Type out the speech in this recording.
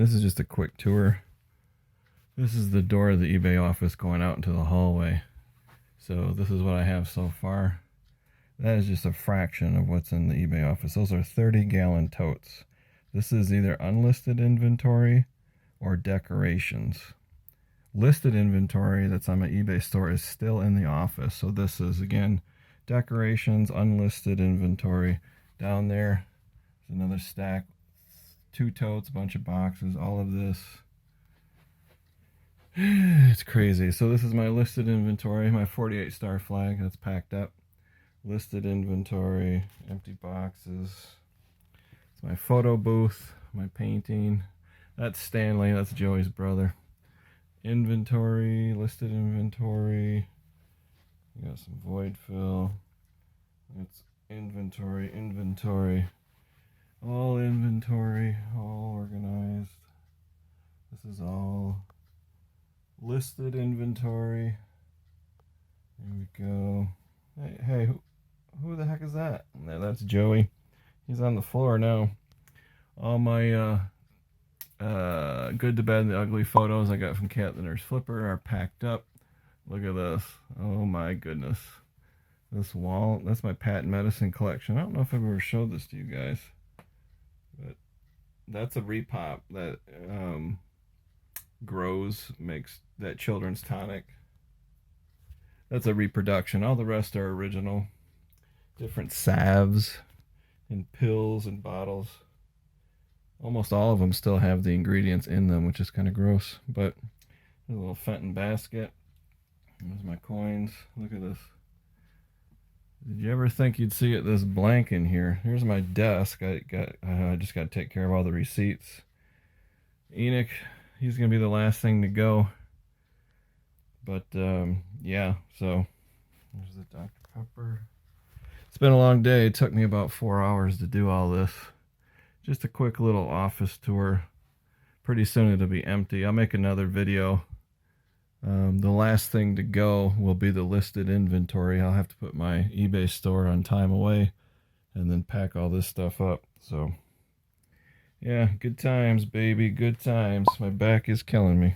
this is just a quick tour. This is the door of the eBay office going out into the hallway. So this is what I have so far. That is just a fraction of what's in the eBay office. Those are 30-gallon totes. This is either unlisted inventory or decorations. Listed inventory that's on my eBay store is still in the office. So this is, again, decorations, unlisted inventory. Down there is another stack. 2 totes, a bunch of boxes, all of this. It's crazy. So this is my listed inventory, my 48 star flag that's packed up. Listed inventory, empty boxes. It's my photo booth, my painting. That's Stanley, that's Joey's brother. Inventory, listed inventory. We got some void fill. It's inventory, inventory. All inventory, all organized. This is all listed inventory. Here we go. Hey, who the heck is that? No, that's Joey. He's on the floor now. All my good, the bad, and the ugly photos I got from Cat the Nurse Flipper are packed up. Look at this. Oh my goodness. This wall, that's my patent medicine collection. I don't know if I've ever showed this to you guys, but that's a repop that grows, makes that children's tonic. That's a reproduction. All the rest are original. Different salves and pills and bottles. Almost all of them still have the ingredients in them, which is kind of gross. But there's a little Fenton basket. There's my coins. Look at this. Did you ever think you'd see it this blank in here? Here's my desk. I just got to take care of all the receipts. Enoch, he's going to be the last thing to go. But, yeah, so there's the Dr. Pepper. It's been a long day. It took me about 4 hours to do all this. Just a quick little office tour. Pretty soon it'll be empty. I'll make another video. The last thing to go will be the listed inventory. I'll have to put my eBay store on time away and then pack all this stuff up. So, yeah, good times, baby, good times. My back is killing me.